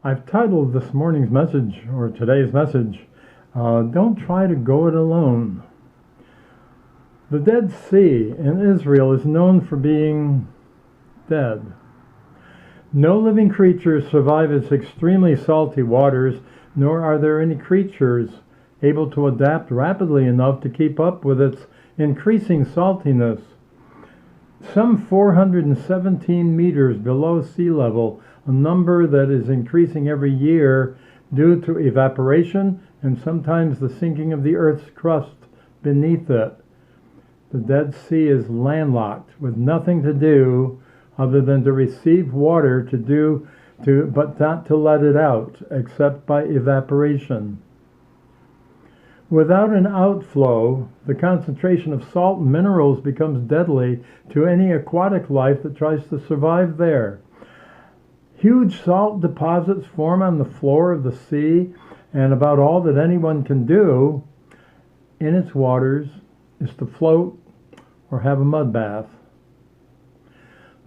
I've titled this morning's message, or today's message, Don't Try to Go It Alone. The Dead Sea in Israel is known for being dead. No living creatures survive its extremely salty waters, nor are there any creatures able to adapt rapidly enough to keep up with its increasing saltiness. Some 417 meters below sea level, a number that is increasing every year due to evaporation and sometimes the sinking of the Earth's crust beneath it. The Dead Sea is landlocked with nothing to do other than to receive water but not to let it out, except by evaporation. Without an outflow, the concentration of salt and minerals becomes deadly to any aquatic life that tries to survive there. Huge salt deposits form on the floor of the sea, and about all that anyone can do in its waters is to float or have a mud bath.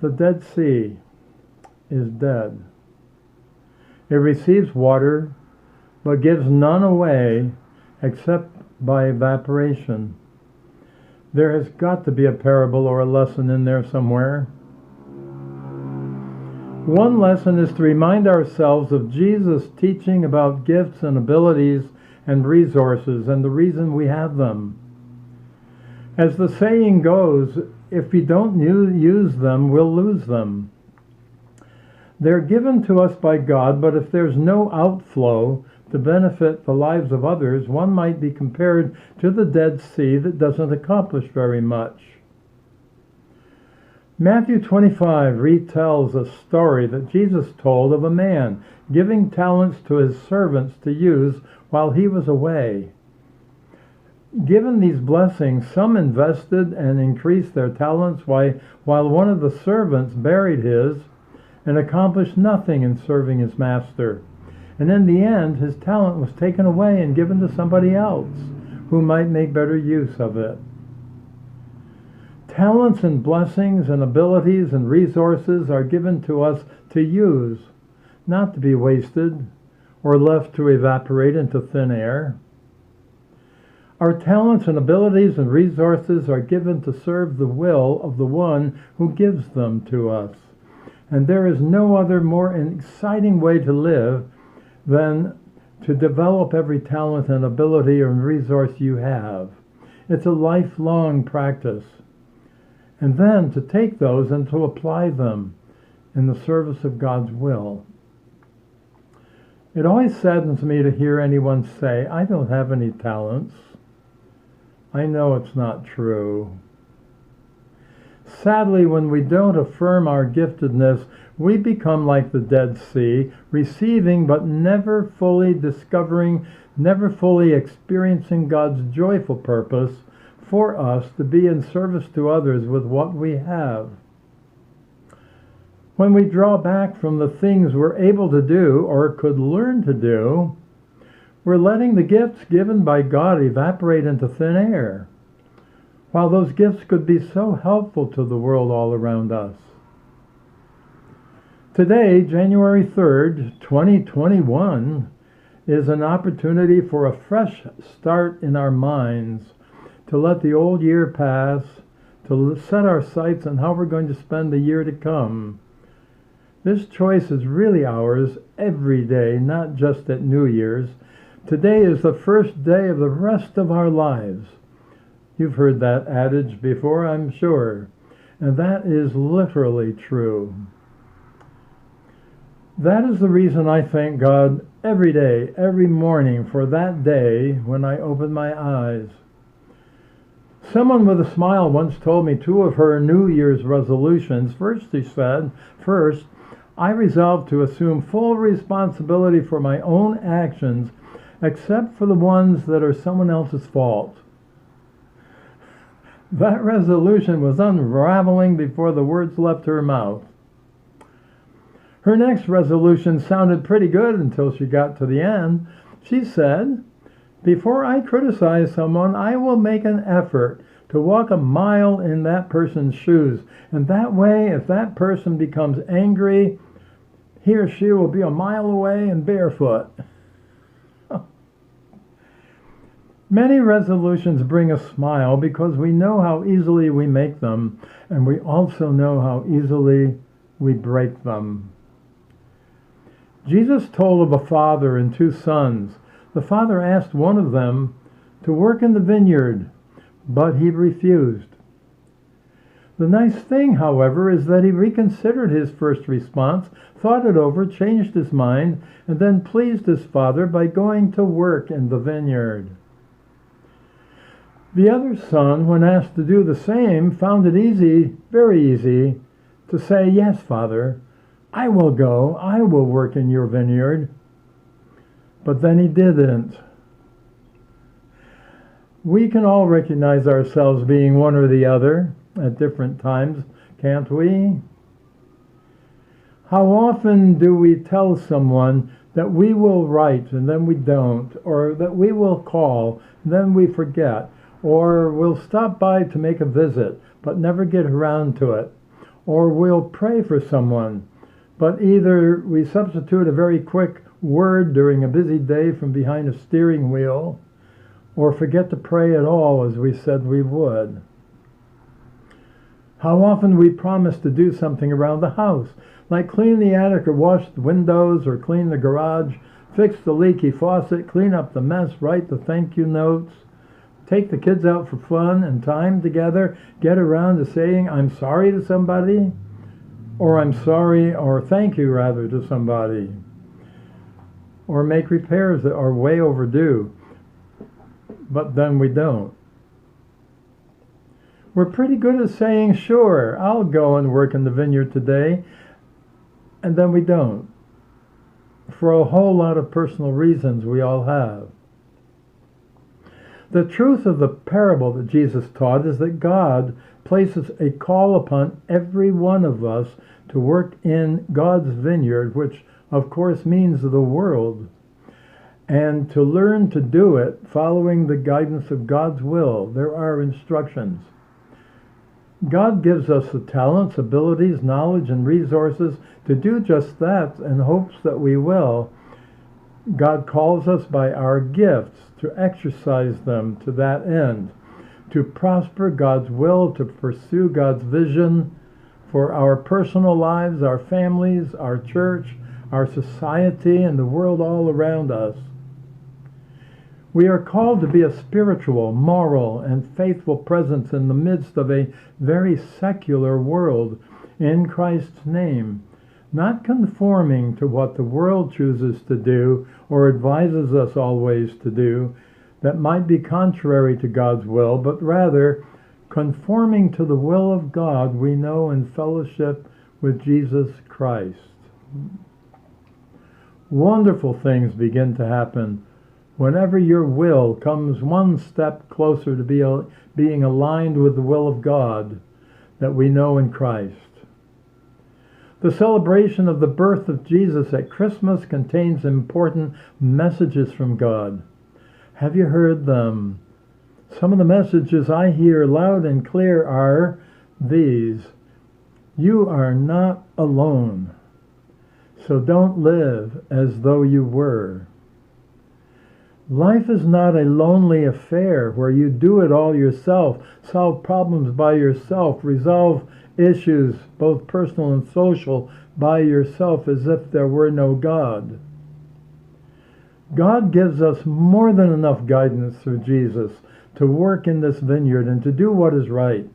The Dead Sea is dead. It receives water, but gives none away except by evaporation. There has got to be a parable or a lesson in there somewhere. One lesson is to remind ourselves of Jesus' teaching about gifts and abilities and resources and the reason we have them. As the saying goes, if we don't use them, we'll lose them. They're given to us by God, but if there's no outflow to benefit the lives of others, one might be compared to the Dead Sea that doesn't accomplish very much. Matthew 25 retells a story that Jesus told of a man giving talents to his servants to use while he was away. Given these blessings, some invested and increased their talents while one of the servants buried his and accomplished nothing in serving his master. And in the end, his talent was taken away and given to somebody else who might make better use of it. Talents and blessings and abilities and resources are given to us to use, not to be wasted or left to evaporate into thin air. Our talents and abilities and resources are given to serve the will of the one who gives them to us. And there is no other more exciting way to live than to develop every talent and ability and resource you have. It's a lifelong practice. And then to take those and to apply them in the service of God's will. It always saddens me to hear anyone say, I don't have any talents. I know it's not true. Sadly, when we don't affirm our giftedness, we become like the Dead Sea, receiving but never fully discovering, never fully experiencing God's joyful purpose for us to be in service to others with what we have. When we draw back from the things we're able to do or could learn to do, we're letting the gifts given by God evaporate into thin air, while those gifts could be so helpful to the world all around us. Today, January 3rd, 2021, is an opportunity for a fresh start in our minds, to let the old year pass, to set our sights on how we're going to spend the year to come. This choice is really ours every day, not just at New Year's. Today is the first day of the rest of our lives. You've heard that adage before, I'm sure, and that is literally true. That is the reason I thank God every day, every morning for that day when I open my eyes. Someone with a smile once told me two of her New Year's resolutions. First, she said, I resolve to assume full responsibility for my own actions, except for the ones that are someone else's fault. That resolution was unraveling before the words left her mouth. Her next resolution sounded pretty good until she got to the end. She said, before I criticize someone, I will make an effort to walk a mile in that person's shoes. And that way, if that person becomes angry, he or she will be a mile away and barefoot. Many resolutions bring a smile because we know how easily we make them, and we also know how easily we break them. Jesus told of a father and two sons. The father asked one of them to work in the vineyard, but he refused. The nice thing, however, is that he reconsidered his first response, thought it over, changed his mind, and then pleased his father by going to work in the vineyard. The other son, when asked to do the same, found it easy, very easy, to say, "Yes, Father, I will go, I will work in your vineyard." But then he didn't. We can all recognize ourselves being one or the other at different times, can't we? How often do we tell someone that we will write and then we don't, or that we will call and then we forget, or we'll stop by to make a visit but never get around to it, or we'll pray for someone, but either we substitute a very quick word during a busy day from behind a steering wheel, or forget to pray at all as we said we would. How often we promise to do something around the house, like clean the attic or wash the windows or clean the garage, fix the leaky faucet, clean up the mess, write the thank you notes, take the kids out for fun and time together, get around to saying I'm sorry to somebody, or I'm sorry, or thank you rather, to somebody, or make repairs that are way overdue, but then we don't. We're pretty good at saying, sure, I'll go and work in the vineyard today, and then we don't, for a whole lot of personal reasons we all have. The truth of the parable that Jesus taught is that God places a call upon every one of us to work in God's vineyard, which of course means the world, and to learn to do it following the guidance of God's will. There are instructions. God gives us the talents, abilities, knowledge, and resources to do just that, and hopes that we will. God calls us by our gifts to exercise them to that end, to prosper God's will, to pursue God's vision for our personal lives, our families, our church, our society, and the world all around us. We are called to be a spiritual, moral, and faithful presence in the midst of a very secular world in Christ's name, not conforming to what the world chooses to do or advises us always to do that might be contrary to God's will, but rather conforming to the will of God we know in fellowship with Jesus Christ. Wonderful things begin to happen whenever your will comes one step closer to being aligned with the will of God that we know in Christ. The celebration of the birth of Jesus at Christmas contains important messages from God. Have you heard them? Some of the messages I hear loud and clear are these: you are not alone, so don't live as though you were. Life is not a lonely affair where you do it all yourself, solve problems by yourself, resolve issues, both personal and social, by yourself as if there were no God. God gives us more than enough guidance through Jesus to work in this vineyard and to do what is right.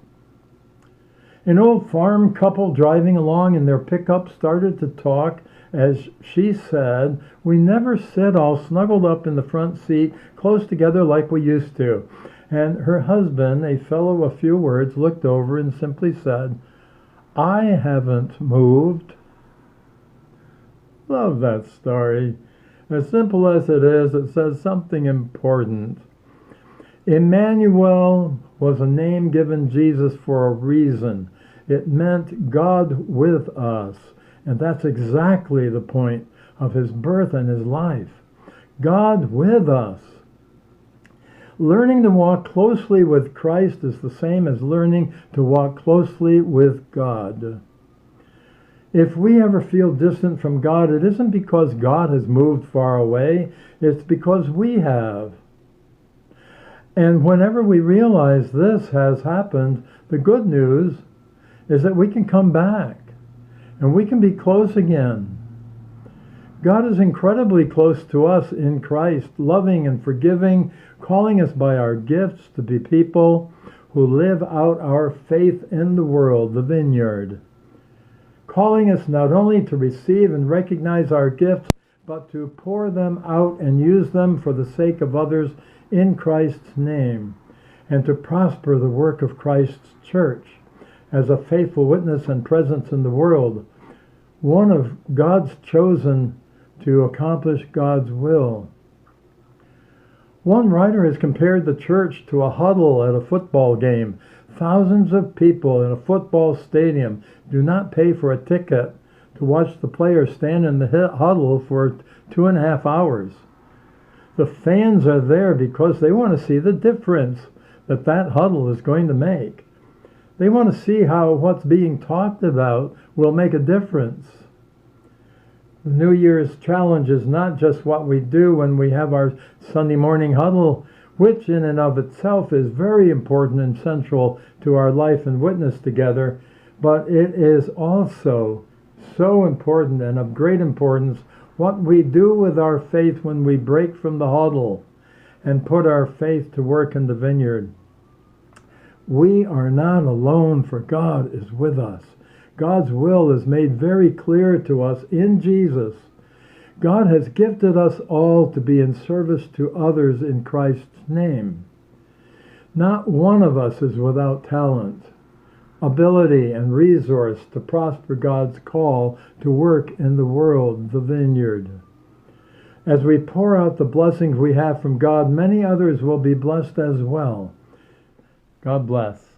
An old farm couple driving along in their pickup started to talk. As she said, we never sit all snuggled up in the front seat, close together like we used to. And her husband, a fellow of few words, looked over and simply said, I haven't moved. Love that story. As simple as it is, it says something important. Emmanuel was a name given Jesus for a reason. It meant God with us. And that's exactly the point of his birth and his life. God with us. Learning to walk closely with Christ is the same as learning to walk closely with God. If we ever feel distant from God, it isn't because God has moved far away, it's because we have. And whenever we realize this has happened, the good news is that we can come back and we can be close again. God is incredibly close to us in Christ, loving and forgiving, calling us by our gifts to be people who live out our faith in the world, the vineyard. Calling us not only to receive and recognize our gifts, but to pour them out and use them for the sake of others in Christ's name, and to prosper the work of Christ's church as a faithful witness and presence in the world, one of God's chosen to accomplish God's will. One writer has compared the church to a huddle at a football game. Thousands of people in a football stadium do not pay for a ticket to watch the players stand in the huddle for 2.5 hours. The fans are there because they want to see the difference that huddle is going to make. They want to see how what's being talked about will make a difference. The New Year's challenge is not just what we do when we have our Sunday morning huddle, which in and of itself is very important and central to our life and witness together, but it is also so important and of great importance what we do with our faith when we break from the huddle and put our faith to work in the vineyard. We are not alone, for God is with us. God's will is made very clear to us in Jesus. God has gifted us all to be in service to others in Christ's name. Not one of us is without talent, ability, and resource to prosper God's call to work in the world, the vineyard. As we pour out the blessings we have from God, many others will be blessed as well. God bless.